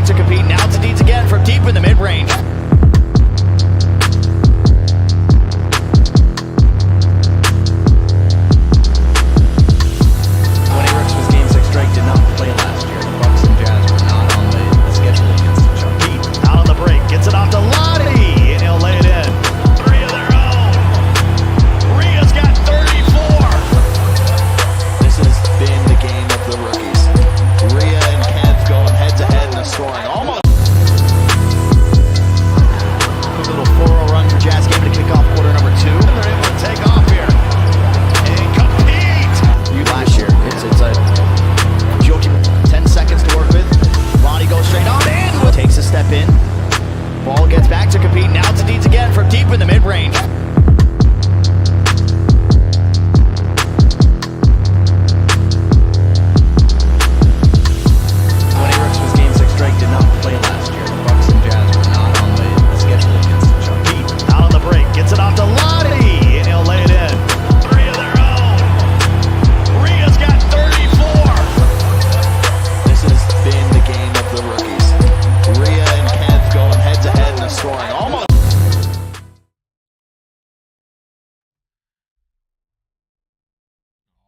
back to compete. Now it's Deeds again from deep in the mid-range. Ball gets back to compete. Now it's Deeds again from deep in the mid-range.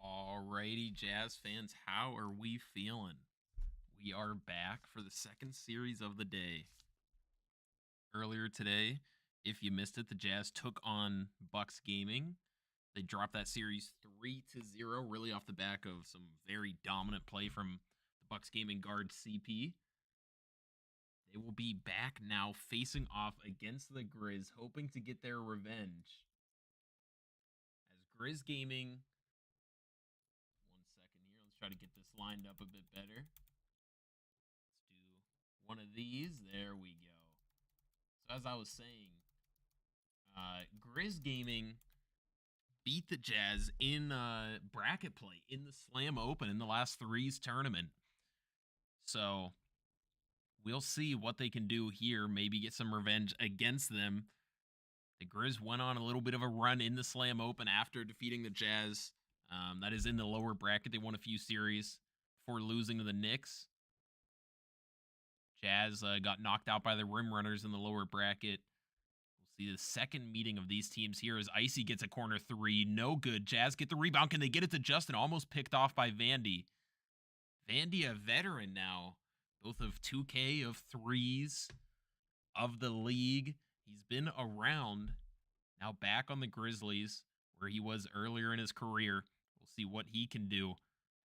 Alrighty, Jazz fans, how are we feeling? We are back for the second series of the day. Earlier today, if you missed it, the Jazz took on Bucks Gaming. They dropped that series 3-0, really off the back of some very dominant play from the Bucks Gaming guard CP. They will be back now facing off against the Grizz, hoping to get their revenge. As Grizz Gaming... Try to get this lined up a bit better. Let's do one of these. There we go. So as I was saying, Grizz Gaming beat the Jazz in bracket play in the Slam Open in the last threes tournament. So we'll see what they can do here. Maybe get some revenge against them. The Grizz went on a little bit of a run in the Slam Open after defeating the Jazz. That is in the lower bracket. They won a few series before losing to the Knicks. Jazz got knocked out by the Rim Runners in the lower bracket. We'll see the second meeting of these teams here as Icy gets a corner three. No good. Jazz get the rebound. Can they get it to Justin? Almost picked off by Vandy. Vandy, a veteran now. Both of 2K, of threes, of the league. He's been around. Now back on the Grizzlies, where he was earlier in his career. We'll see what he can do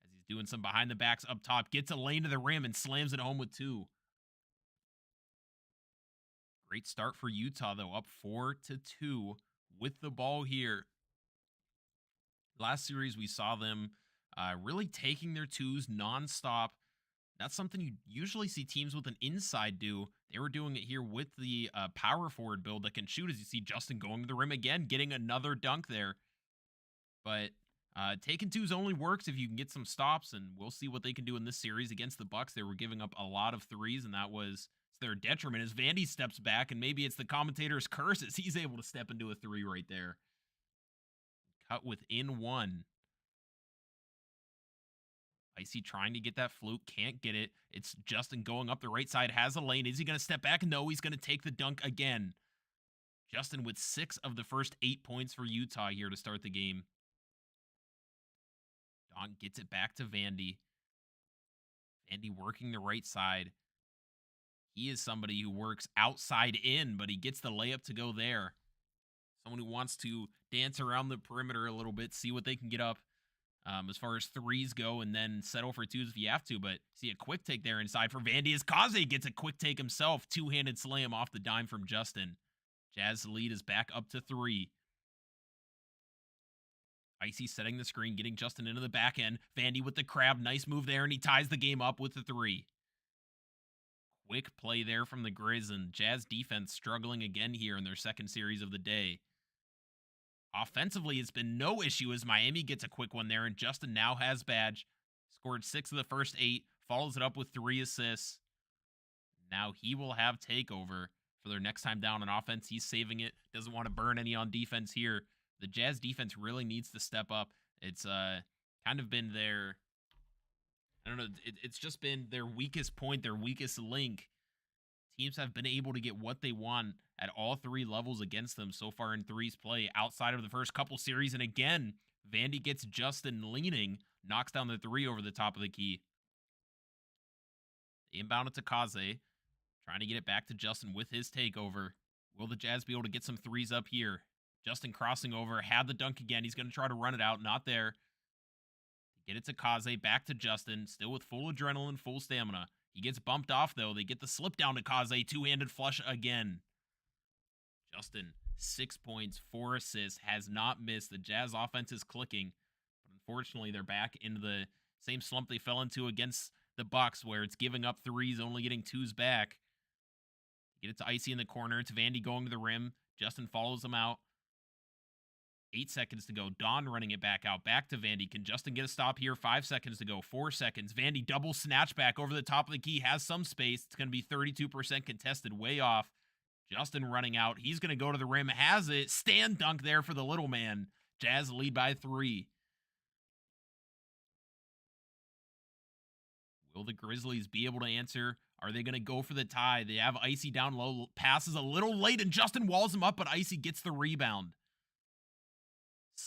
as he's doing some behind the backs up top. Gets a lane to the rim and slams it home with two. Great start for Utah, though, up 4-2 with the ball here. Last series, we saw them really taking their twos nonstop. That's something you usually see teams with an inside do. They were doing it here with the power forward build that can shoot, as you see Justin going to the rim again, getting another dunk there. But taking twos only works if you can get some stops, and we'll see what they can do in this series against the Bucks. They were giving up a lot of threes, and that was to their detriment as Vandy steps back, and maybe it's the commentator's curse as he's able to step into a three right there. Cut within one. Icy trying to get that fluke, can't get it. It's Justin going up the right side, has a lane. Is he going to step back? No, he's going to take the dunk again. Justin with 6 of the first 8 points for Utah here to start the game. Don gets it back to Vandy. Vandy working the right side. He is somebody who works outside in, but he gets the layup to go there. Someone who wants to dance around the perimeter a little bit, see what they can get up as far as threes go, and then settle for twos if you have to. But see a quick take there inside for Vandy as Kaze gets a quick take himself. Two-handed slam off the dime from Justin. Jazz lead is back up to 3. Icy setting the screen, getting Justin into the back end. Vandy with the crab. Nice move there, and he ties the game up with the 3. Quick play there from the Grizz, and Jazz defense struggling again here in their second series of the day. Offensively, it's been no issue as Miami gets a quick one there, and Justin now has badge. Scored 6 of the first 8, follows it up with 3 assists. Now he will have takeover for their next time down on offense. He's saving it, doesn't want to burn any on defense here. The Jazz defense really needs to step up. It's kind of been their, I don't know, it's just been their weakest point, their weakest link teams have been able to get what they want at all three levels against them so far in threes play outside of the first couple series. And again, Vandy gets Justin leaning, knocks down the three over the top of the key. Inbound it to Kaze, trying to get it back to Justin with his takeover. Will the Jazz be able to get some threes up here? Justin crossing over, had the dunk again. He's going to try to run it out, not there. Get it to Kaze, back to Justin, still with full adrenaline, full stamina. He gets bumped off, though. They get the slip down to Kaze, two-handed flush again. Justin, 6 points, 4 assists, has not missed. The Jazz offense is clicking, but unfortunately, they're back into the same slump they fell into against the Bucks, where it's giving up threes, only getting twos back. Get it to Icy in the corner. It's Vandy going to the rim. Justin follows him out. 8 seconds to go. Don running it back out. Back to Vandy. Can Justin get a stop here? 5 seconds to go. 4 seconds. Vandy double snatch back over the top of the key. Has some space. It's going to be 32% contested. Way off. Justin running out. He's going to go to the rim. Has it. Stand dunk there for the little man. Jazz lead by 3. Will the Grizzlies be able to answer? Are they going to go for the tie? They have Icy down low. Passes a little late, and Justin walls him up, but Icy gets the rebound.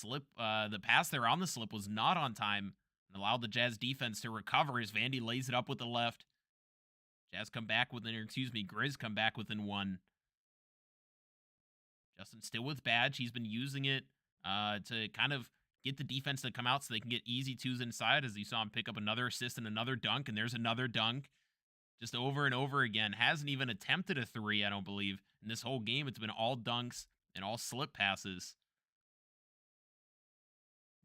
The pass there on the slip was not on time and allowed the Jazz defense to recover as Vandy lays it up with the left. Jazz come back within, Grizz come back within 1. Justin still with Badge. He's been using it to kind of get the defense to come out so they can get easy twos inside, as you saw him pick up another assist and another dunk, and there's another dunk. Just over and over again. Hasn't even attempted a 3, I don't believe. In this whole game, it's been all dunks and all slip passes.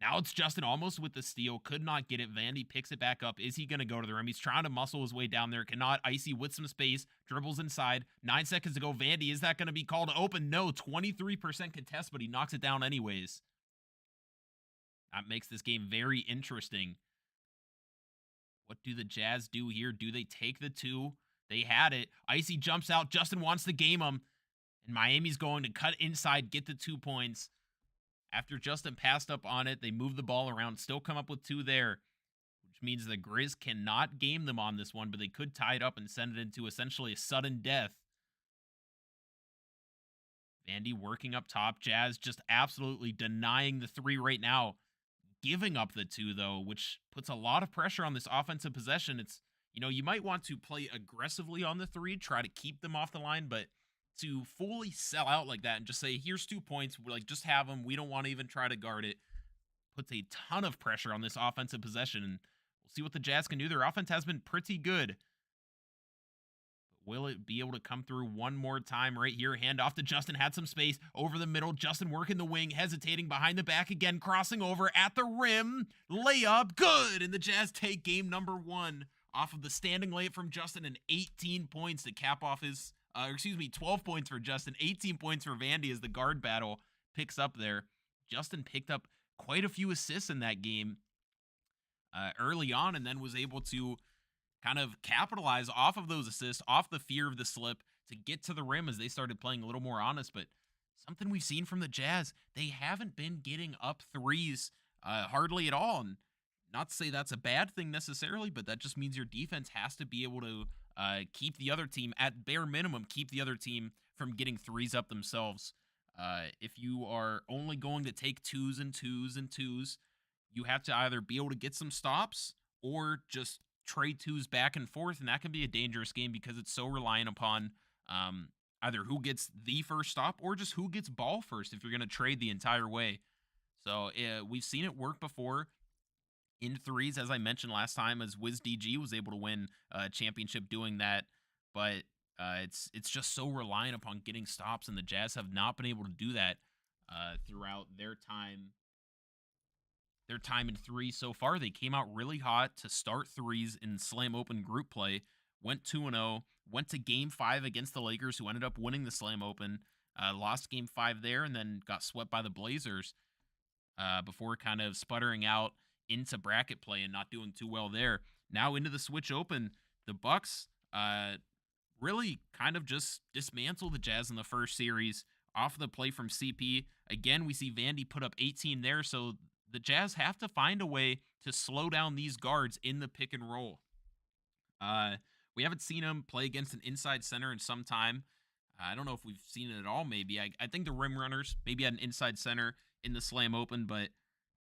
Now it's Justin almost with the steal. Could not get it. Vandy picks it back up. Is he going to go to the rim? He's trying to muscle his way down there. Cannot. Icy with some space. Dribbles inside. 9 seconds to go. Vandy, is that going to be called open? No. 23% contest, but he knocks it down anyways. That makes this game very interesting. What do the Jazz do here? Do they take the 2? They had it. Icy jumps out. Justin wants to game him. And Miami's going to cut inside, get the 2 points. After Justin passed up on it, they move the ball around, still come up with 2 there, which means the Grizz cannot game them on this one, but they could tie it up and send it into essentially a sudden death. Vandy working up top. Jazz just absolutely denying the 3 right now. Giving up the 2, though, which puts a lot of pressure on this offensive possession. It's, you might want to play aggressively on the 3, try to keep them off the line, but to fully sell out like that and just say, here's 2 points, we're like, just have them, we don't want to even try to guard it, puts a ton of pressure on this offensive possession, and we'll see what the Jazz can do. Their offense has been pretty good. But will it be able to come through one more time right here? Hand off to Justin, had some space over the middle. Justin working the wing, hesitating behind the back again, crossing over at the rim. Layup, good! And the Jazz take game number 1 off of the standing layup from Justin, and 18 points to cap off his 12 points for Justin, 18 points for Vandy as the guard battle picks up there. Justin picked up quite a few assists in that game early on, and then was able to kind of capitalize off of those assists, off the fear of the slip, to get to the rim as they started playing a little more honest. But something we've seen from the Jazz, they haven't been getting up 3s hardly at all. And not to say that's a bad thing necessarily, but that just means your defense has to be able to keep the other team, at bare minimum, keep the other team from getting 3s up themselves. If you are only going to take 2s and 2s and 2s, you have to either be able to get some stops or just trade 2s back and forth, and that can be a dangerous game because it's so reliant upon either who gets the first stop or just who gets ball first if you're going to trade the entire way. So we've seen it work before in 3s, as I mentioned last time, as WizDG was able to win a championship doing that. But it's just so reliant upon getting stops, and the Jazz have not been able to do that throughout their time. Their time in 3 so far. They came out really hot to start 3s in Slam Open group play. Went 2-0. Went to Game 5 against the Lakers, who ended up winning the Slam Open. Lost Game 5 there, and then got swept by the Blazers before kind of sputtering out into bracket play and not doing too well there. Now into the Switch Open, the Bucks really kind of just dismantle the Jazz in the first series off the play from CP. Again, we see Vandy put up 18 there, so the Jazz have to find a way to slow down these guards in the pick and roll. We haven't seen him play against an inside center in some time. I don't know if we've seen it at all, maybe. I think the rim runners maybe had an inside center in the Slam Open, but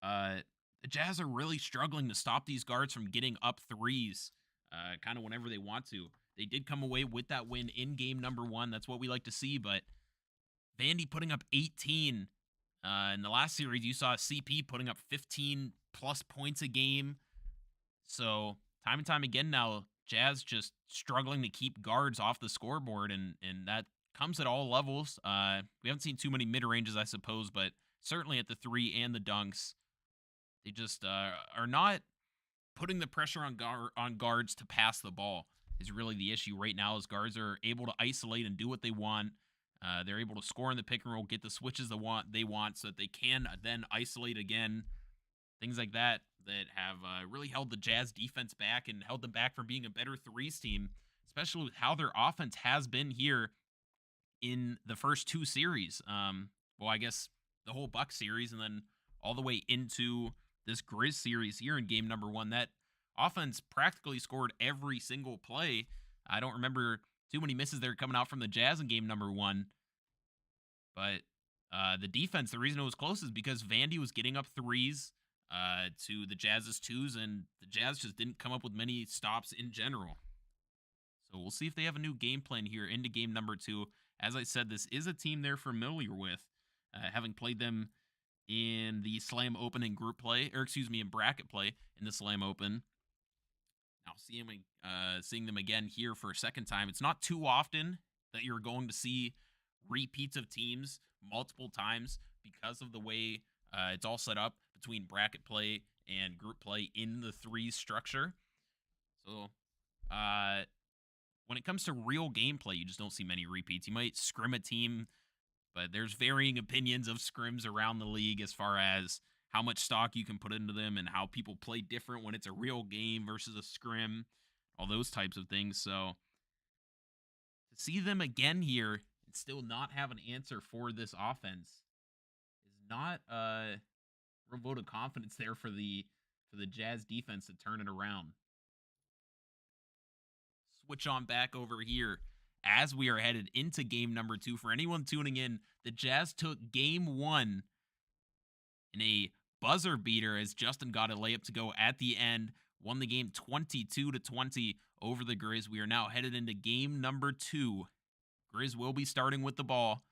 uh, the Jazz are really struggling to stop these guards from getting up threes kind of whenever they want to. They did come away with that win in game number 1. That's what we like to see, but Vandy putting up 18. In the last series, you saw CP putting up 15 plus points a game. So time and time again now, Jazz just struggling to keep guards off the scoreboard, and that comes at all levels. We haven't seen too many mid ranges, I suppose, but certainly at the 3 and the dunks, they just are not putting the pressure on guards to pass the ball. Is really the issue right now. As guards are able to isolate and do what they want. They're able to score in the pick and roll, get the switches they want, so that they can then isolate again. Things like that have really held the Jazz defense back and held them back from being a better threes team, especially with how their offense has been here in the first 2 series. Well, I guess the whole Bucks series and then all the way into this Grizz series here in game number 1. That offense practically scored every single play. I don't remember too many misses there coming out from the Jazz in game number 1. But the defense, the reason it was close is because Vandy was getting up threes to the Jazz's 2s, and the Jazz just didn't come up with many stops in general. So we'll see if they have a new game plan here into game number 2. As I said, this is a team they're familiar with, having played them in the Slam Open in group play, or excuse me, in bracket play in the Slam Open. Now seeing them again here for a second time. It's not too often that you're going to see repeats of teams multiple times because of the way it's all set up between bracket play and group play in the 3s structure. So when it comes to real gameplay, you just don't see many repeats. You might scrim a team, but there's varying opinions of scrims around the league as far as how much stock you can put into them and how people play different when it's a real game versus a scrim, all those types of things. So to see them again here and still not have an answer for this offense is not a real vote of confidence there for the Jazz defense to turn it around. Switch on back over here as we are headed into game number 2. For anyone tuning in, the Jazz took game 1 in a buzzer beater as Justin got a layup to go at the end, won the game 22-20 over the Grizz. We are now headed into game number 2. Grizz will be starting with the ball.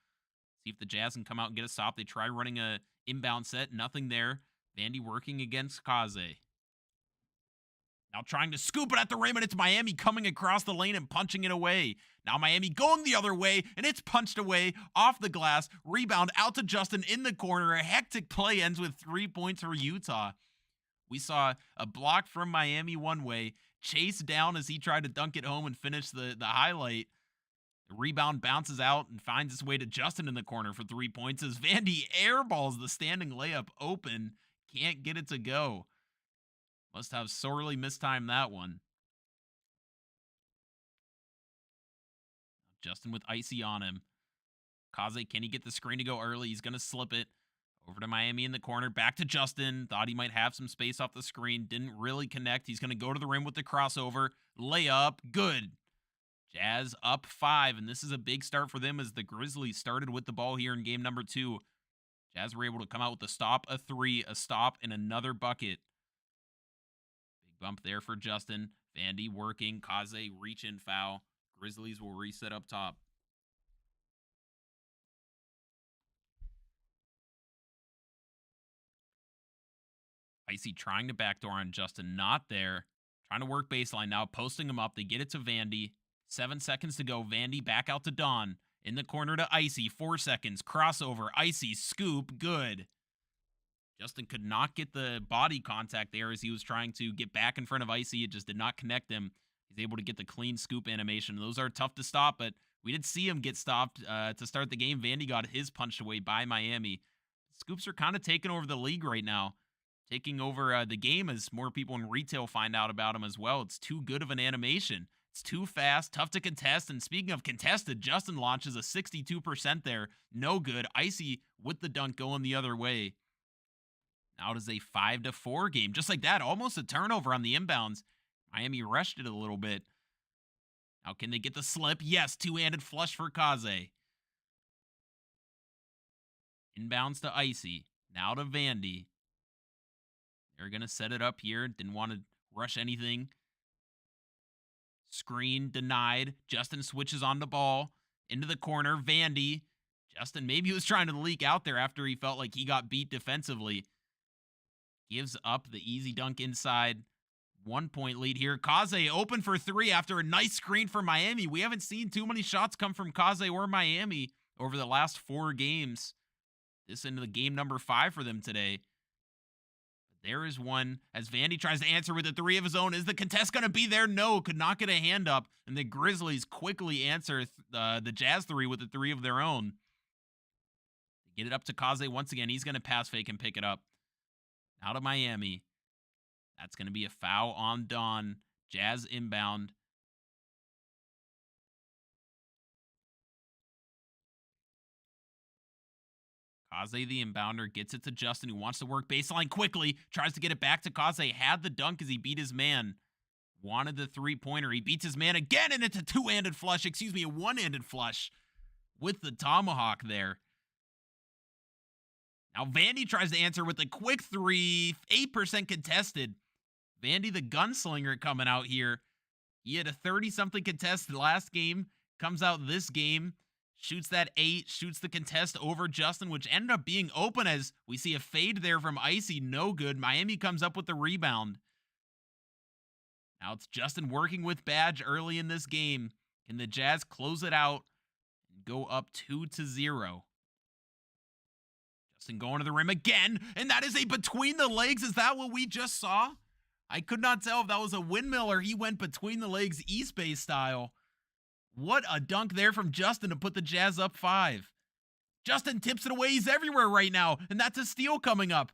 See if the Jazz can come out and get a stop. They try running a inbound set, nothing there. Vandy working against Kaze. Now trying to scoop it at the rim, and it's Miami coming across the lane and punching it away. Now Miami going the other way, and it's punched away off the glass. Rebound out to Justin in the corner. A hectic play ends with 3 points for Utah. We saw a block from Miami one way, chased down as he tried to dunk it home and finish the highlight. The rebound bounces out and finds its way to Justin in the corner for 3 points as Vandy airballs the standing layup open. Can't get it to go. Must have sorely mistimed that one. Justin with Icy on him. Kaze, can he get the screen to go early? He's going to slip it. Over to Miami in the corner. Back to Justin. Thought he might have some space off the screen. Didn't really connect. He's going to go to the rim with the crossover. Layup. Good. Jazz up 5. And this is a big start for them as the Grizzlies started with the ball here in game number 2. Jazz were able to come out with a stop, a 3, a stop, and another bucket. Bump there for Justin. Vandy working. Kaze reach in foul. Grizzlies will reset up top. Icy trying to backdoor on Justin. Not there. Trying to work baseline now. Posting him up. They get it to Vandy. 7 seconds to go. Vandy back out to Don. In the corner to Icy. 4 seconds. Crossover. Icy. Scoop. Good. Justin could not get the body contact there as he was trying to get back in front of Icy. It just did not connect him. He's able to get the clean scoop animation. Those are tough to stop, but we did see him get stopped to start the game. Vandy got his punched away by Miami. Scoops are kind of taking over the league right now. Taking over the game as more people in retail find out about him as well. It's too good of an animation. It's too fast, tough to contest. And speaking of contested, Justin launches a 62% there. No good. Icy with the dunk going the other way. Now it is a 5-4 game. Just like that, almost a turnover on the inbounds. Miami rushed it a little bit. How can they get the slip? Yes, two-handed flush for Kaze. Inbounds to Icy. Now to Vandy. They're going to set it up here. Didn't want to rush anything. Screen denied. Justin switches on the ball. Into the corner. Vandy. Justin maybe he was trying to leak out there after he felt like he got beat defensively. Gives up the easy dunk inside. 1 point lead here. Kaze open for three after a nice screen for Miami. We haven't seen too many shots come from Kaze or Miami over the last 4 games. This into the game number 5 for them today. But there is one as Vandy tries to answer with a three of his own. Is the contest going to be there? No, could not get a hand up. And the Grizzlies quickly answer the Jazz three with a three of their own. Get it up to Kaze once again. He's going to pass fake and pick it up. Out of Miami. That's going to be a foul on Don. Jazz inbound. Kaze, the inbounder, gets it to Justin, who wants to work baseline quickly. Tries to get it back to Kaze. Had the dunk as he beat his man. Wanted the three-pointer. He beats his man again, and it's a two-handed flush. Excuse me, a one-handed flush with the tomahawk there. Now Vandy tries to answer with a quick three. 8% contested. Vandy, the gunslinger, coming out here. He had a 30-something contest last game. Comes out this game. Shoots that 8. Shoots the contest over Justin, which ended up being open as we see a fade there from Icy. No good. Miami comes up with the rebound. Now it's Justin working with Badge early in this game. Can the Jazz close it out and go up 2-0? Justin going to the rim again, and that is a between the legs. Is that what we just saw? I could not tell if that was a windmill or he went between the legs East Bay style. What a dunk there from Justin to put the Jazz up 5. Justin tips it away. He's everywhere right now, and that's a steal coming up.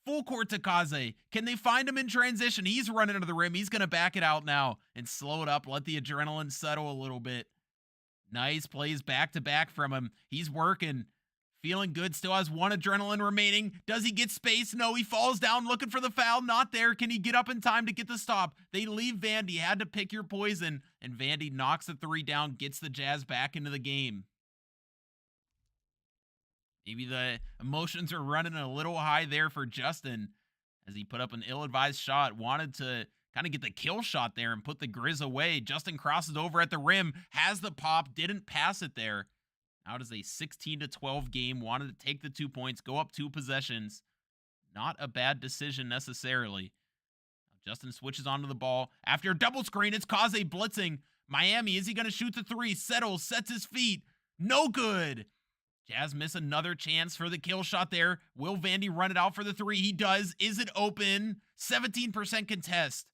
Full court to Kaze. Can they find him in transition? He's running into the rim. He's going to back it out now and slow it up. Let the adrenaline settle a little bit. Nice plays back-to-back from him. He's working. Feeling good. Still has 1 adrenaline remaining. Does he get space? No, he falls down looking for the foul. Not there. Can he get up in time to get the stop? They leave Vandy. Had to pick your poison. And Vandy knocks the 3 down. Gets the Jazz back into the game. Maybe the emotions are running a little high there for Justin as he put up an ill-advised shot. Wanted to kind of get the kill shot there and put the Grizz away. Justin crosses over at the rim. Has the pop. Didn't pass it there. Now it is a 16-12 game. Wanted to take the 2 points, go up 2 possessions. Not a bad decision necessarily. Now Justin switches onto the ball. After a double screen, it's Kaze blitzing. Miami, is he going to shoot the 3? Settles, sets his feet. No good. Jazz miss another chance for the kill shot there. Will Vandy run it out for the 3? He does. Is it open? 17% contest.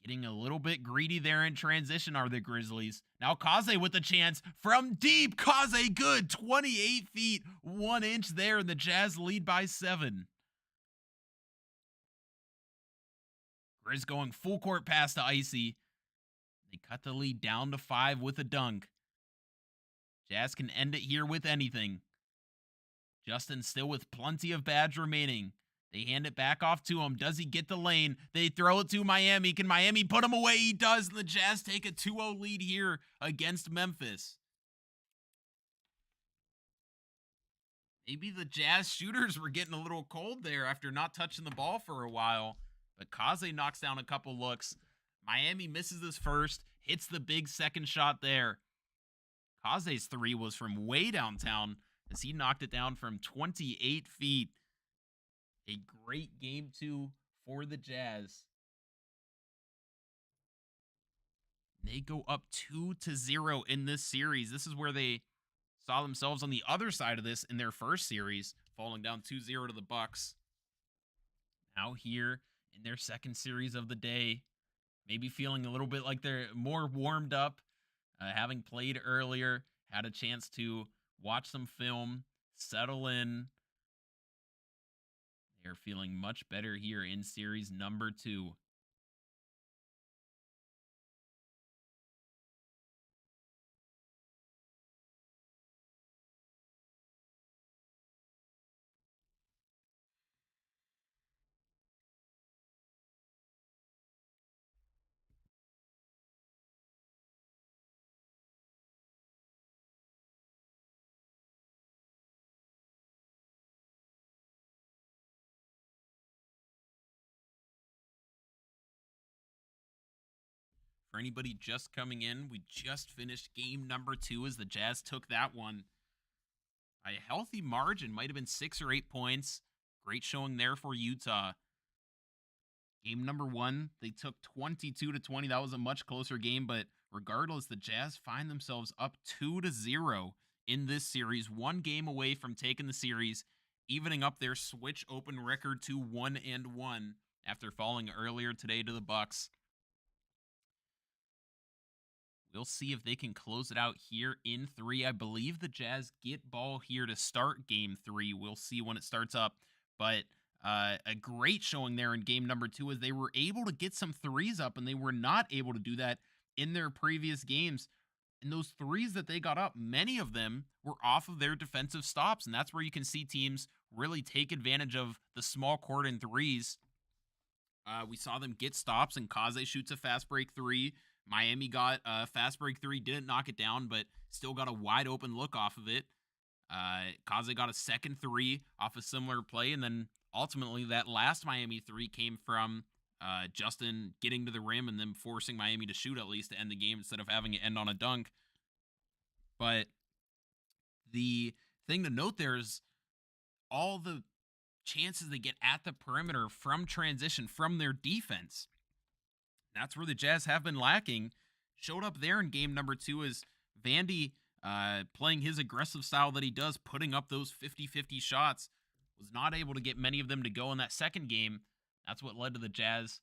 Getting a little bit greedy there in transition are the Grizzlies. Now Kaze with the chance from deep. Kaze good. 28 feet, 1 inch there, and the Jazz lead by 7. Grizz going full court pass to Icy. They cut the lead down to 5 with a dunk. Jazz can end it here with anything. Justin still with plenty of badge remaining. They hand it back off to him. Does he get the lane? They throw it to Miami. Can Miami put him away? He does. And the Jazz take a 2-0 lead here against Memphis. Maybe the Jazz shooters were getting a little cold there after not touching the ball for a while. But Kaze knocks down a couple looks. Miami misses his first. Hits the big second shot there. Kaze's 3 was from way downtown as he knocked it down from 28 feet. A great game 2 for the Jazz. They go up 2-0 in this series. This is where they saw themselves on the other side of this in their first series, falling down 2-0 to the Bucks. Now here in their second series of the day, maybe feeling a little bit like they're more warmed up, having played earlier, had a chance to watch some film, settle in. They're feeling much better here in series number 2. For anybody just coming in, we just finished game number 2 as the Jazz took that one by a healthy margin. Might have been 6 or 8 points. Great showing there for Utah. Game number 1, they took 22-20. That was a much closer game, but regardless, the Jazz find themselves up 2-0 in this series, one game away from taking the series, evening up their switch open record to 1-1 after falling earlier today to the Bucks. We'll see if they can close it out here in 3. I believe the Jazz get ball here to start game 3. We'll see when it starts up. But a great showing there in game number 2 as they were able to get some threes up, and they were not able to do that in their previous games. And those threes that they got up, many of them were off of their defensive stops. And that's where you can see teams really take advantage of the small court and threes. We saw them get stops, and Kaze shoots a fast break 3. Miami got a fast break 3, didn't knock it down, but still got a wide open look off of it. Kaze got a second 3 off a similar play, and then ultimately that last Miami 3 came from Justin getting to the rim and then forcing Miami to shoot at least to end the game instead of having it end on a dunk. But the thing to note there is all the chances they get at the perimeter from transition from their defense. That's where the Jazz have been lacking. Showed up there in game number 2 as Vandy playing his aggressive style that he does, putting up those 50-50 shots. Was not able to get many of them to go in that second game. That's what led to the Jazz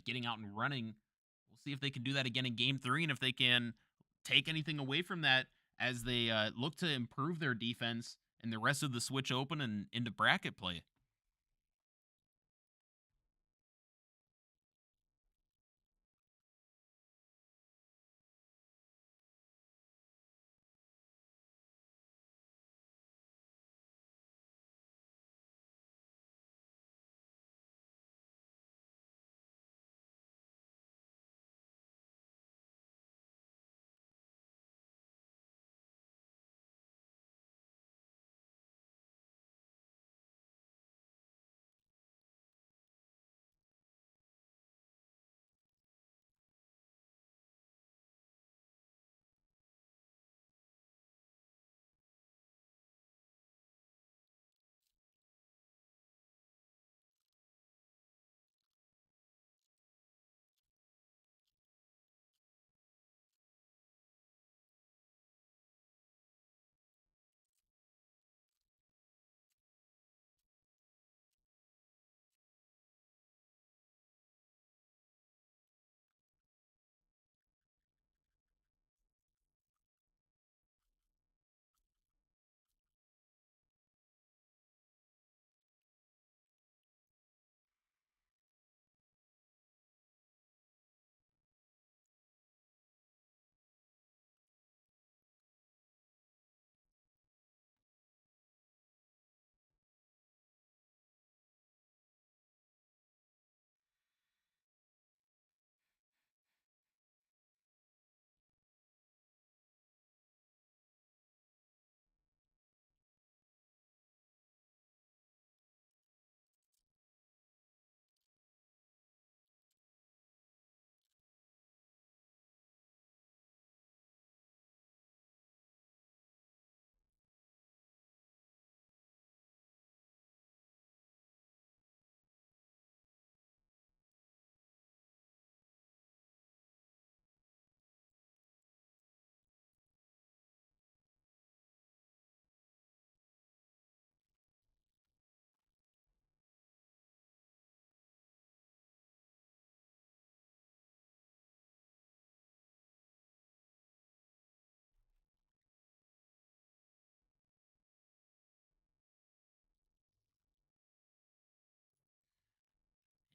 getting out and running. We'll see if they can do that again in game 3 and if they can take anything away from that as they look to improve their defense and the rest of the switch open and into bracket play.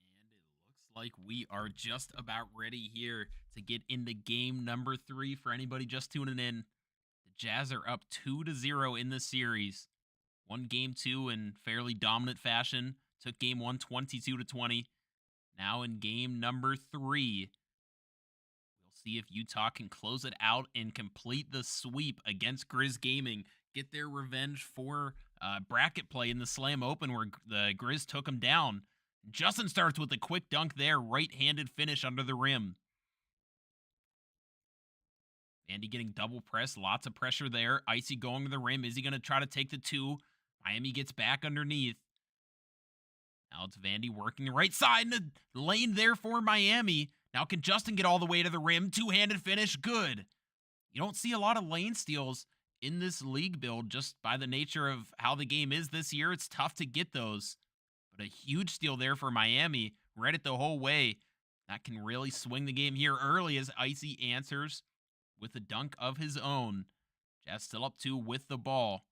And it looks like we are just about ready here to get into game number 3 for anybody just tuning in. The Jazz are up 2-0 in the series. Won game 2 in fairly dominant fashion. Took game 1 22-20. Now in game number 3, we'll see if Utah can close it out and complete the sweep against Grizz Gaming. Get their revenge for bracket play in the Slam Open where the Grizz took them down. Justin starts with a quick dunk there, right-handed finish under the rim. Vandy getting double pressed. Lots of pressure there. Icy going to the rim. Is he going to try to take the 2? Miami gets back underneath. Now it's Vandy working the right side in the lane there for Miami. Now can Justin get all the way to the rim? Two-handed finish. Good. You don't see a lot of lane steals in this league build just by the nature of how the game is this year. It's tough to get those. But a huge steal there for Miami. Read it the whole way. That can really swing the game here early as Icy answers with a dunk of his own. Jazz still up 2 with the ball.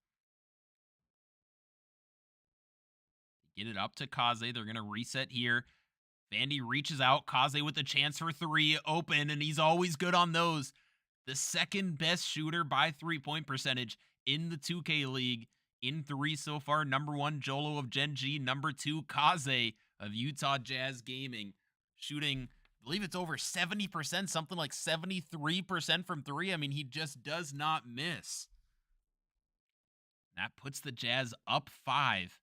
Get it up to Kaze. They're going to reset here. Vandy reaches out. Kaze with a chance for 3. Open, and he's always good on those. The second best shooter by three-point percentage in the 2K League. In 3 so far. Number 1, Jolo of Gen G. Number 2, Kaze of Utah Jazz Gaming. Shooting, I believe it's over 70%, something like 73% from 3. I mean, he just does not miss. That puts the Jazz up 5.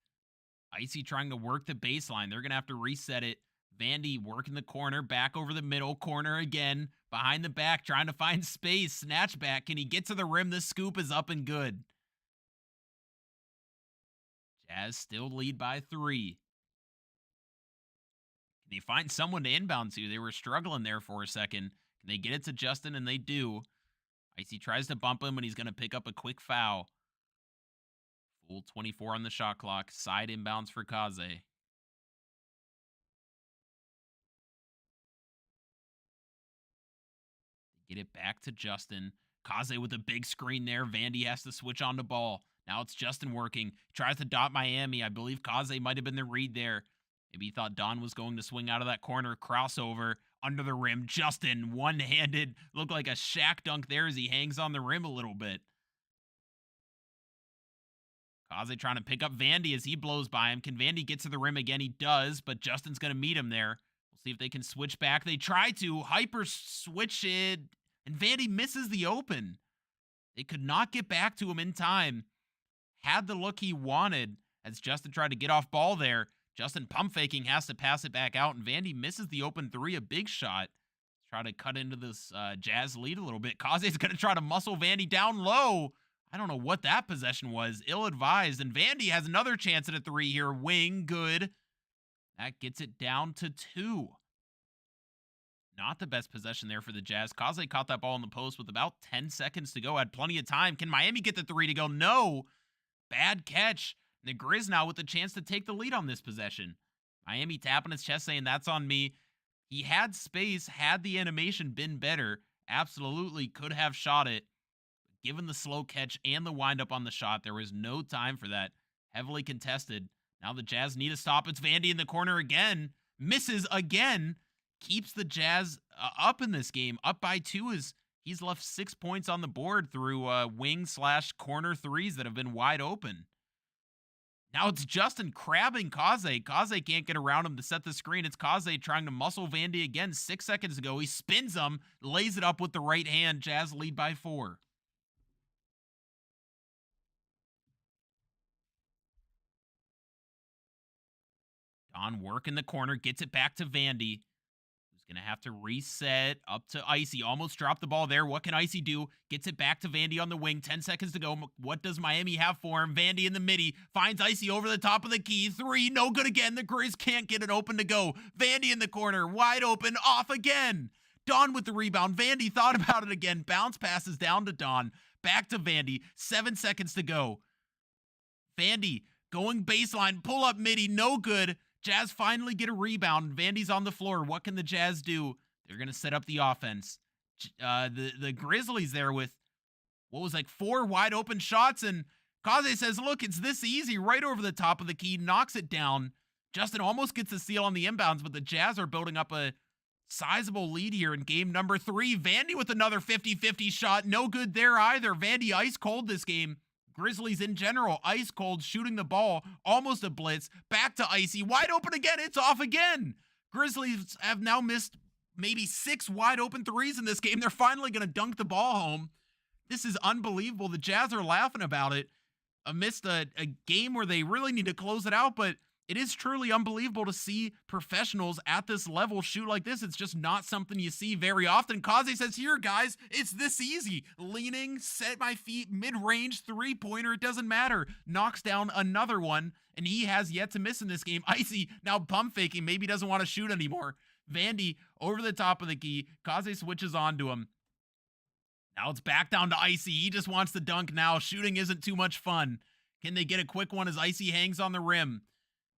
Icy trying to work the baseline. They're going to have to reset it. Vandy working the corner, back over the middle, corner again, behind the back, trying to find space. Snatch back. Can he get to the rim? The scoop is up and good. Jazz still lead by 3. Can they find someone to inbound to? They were struggling there for a second. Can they get it to Justin? And they do. Icy tries to bump him, and he's going to pick up a quick foul. Full 24 on the shot clock. Side inbounds for Kaze. Get it back to Justin. Kaze with a big screen there. Vandy has to switch on the ball. Now it's Justin working. Tries to dot Miami. I believe Kaze might have been the read there. Maybe he thought Don was going to swing out of that corner. Crossover under the rim. Justin, one-handed. Looked like a Shaq dunk there as he hangs on the rim a little bit. Kaze trying to pick up Vandy as he blows by him. Can Vandy get to the rim again? He does, but Justin's going to meet him there. We'll see if they can switch back. They try to. Hyper switch it, and Vandy misses the open. They could not get back to him in time. Had the look he wanted as Justin tried to get off ball there. Justin pump faking, has to pass it back out, and Vandy misses the open 3, a big shot. Try to cut into this Jazz lead a little bit. Kaze's going to try to muscle Vandy down low. I don't know what that possession was. Ill-advised, and Vandy has another chance at a 3 here. Wing, good. That gets it down to 2. Not the best possession there for the Jazz. Kaze caught that ball in the post with about 10 seconds to go. Had plenty of time. Can Miami get the 3 to go? No. Bad catch. The Grizz now with the chance to take the lead on this possession. Miami tapping his chest saying, that's on me. He had space. Had the animation been better, absolutely could have shot it. But given the slow catch and the windup on the shot, there was no time for that. Heavily contested. Now the Jazz need a stop. It's Vandy in the corner again. Misses again. Keeps the Jazz up in this game. Up by 2 as he's left 6 points on the board through wing/corner 3s that have been wide open. Now it's Justin crabbing Kaze. Kaze can't get around him to set the screen. It's Kaze trying to muscle Vandy again 6 seconds ago. He spins him, lays it up with the right hand. Jazz lead by 4. Don work in the corner, gets it back to Vandy. Going to have to reset up to Icy. Almost dropped the ball there. What can Icy do? Gets it back to Vandy on the wing. 10 seconds to go. What does Miami have for him? Vandy in the midi. Finds Icy over the top of the key. 3. No good again. The Grizz can't get it open to go. Vandy in the corner. Wide open. Off again. Don with the rebound. Vandy thought about it again. Bounce passes down to Don. Back to Vandy. 7 seconds to go. Vandy going baseline. Pull up midi. No good. Jazz finally get a rebound. Vandy's on the floor. What can the Jazz do? They're going to set up the offense. The Grizzlies there with, what was like 4 wide open shots, and Kaze says, look, it's this easy. Right over the top of the key, knocks it down. Justin almost gets a steal on the inbounds, but the Jazz are building up a sizable lead here in game number 3. Vandy with another 50-50 shot. No good there either. Vandy ice cold this game. Grizzlies in general, ice cold, shooting the ball, almost a blitz, back to Icy, wide open again, it's off again. Grizzlies have now missed maybe 6 wide open 3s in this game. They're finally going to dunk the ball home. This is unbelievable. The Jazz are laughing about it amidst a game where they really need to close it out, but It is truly unbelievable to see professionals at this level shoot like this. It's just not something you see very often. Kaze says, here, guys, it's this easy. Leaning, set my feet, mid-range, three-pointer, it doesn't matter. Knocks down another one, and he has yet to miss in this game. Icy now pump faking, maybe doesn't want to shoot anymore. Vandy over the top of the key. Kaze switches on to him. Now it's back down to Icy. He just wants to dunk now. Shooting isn't too much fun. Can they get a quick one as Icy hangs on the rim?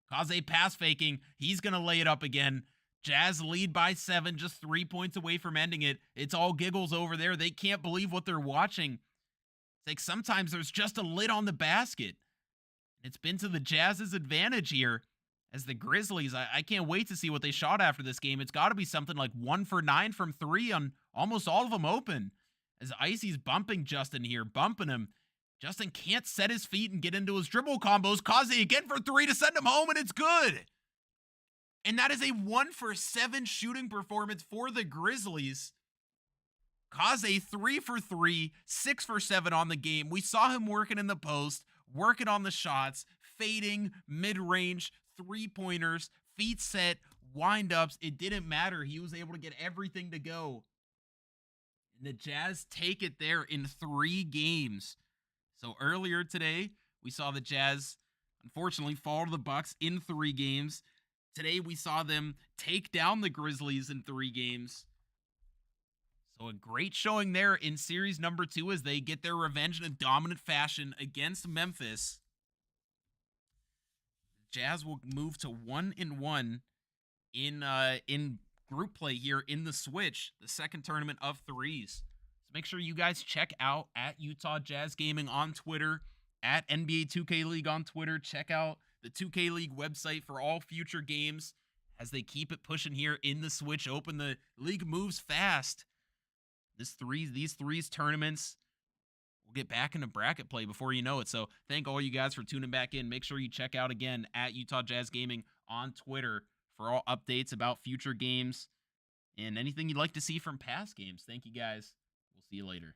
Kaze pass faking. He's going to lay it up again. Jazz lead by 7, just 3 points away from ending it. It's all giggles over there. They can't believe what they're watching. It's like sometimes there's just a lid on the basket. It's been to the Jazz's advantage here. As the Grizzlies, I can't wait to see what they shot after this game. It's got to be something like 1 for 9 from 3 on almost all of them open. As Icy's bumping Justin here, bumping him. Justin can't set his feet and get into his dribble combos. Kaze again for 3 to send him home, and it's good. And that is a 1 for 7 shooting performance for the Grizzlies. Kaze 3 for 3, 6 for 7 on the game. We saw him working in the post, working on the shots, fading, mid-range, three-pointers, feet set, wind-ups. It didn't matter. He was able to get everything to go. And the Jazz take it there in 3 games. So earlier today, we saw the Jazz, unfortunately, fall to the Bucks in 3 games. Today, we saw them take down the Grizzlies in 3 games. So a great showing there in series number 2 as they get their revenge in a dominant fashion against Memphis. Jazz will move to 1-1 in group play here in the Switch, the second tournament of 3s. So make sure you guys check out at Utah Jazz Gaming on Twitter, at NBA 2K League on Twitter. Check out the 2K League website for all future games as they keep it pushing here in the Switch Open. The league moves fast. These 3s tournaments will get back into bracket play before you know it. So thank all you guys for tuning back in. Make sure you check out again at Utah Jazz Gaming on Twitter for all updates about future games and anything you'd like to see from past games. Thank you guys. We'll see you later.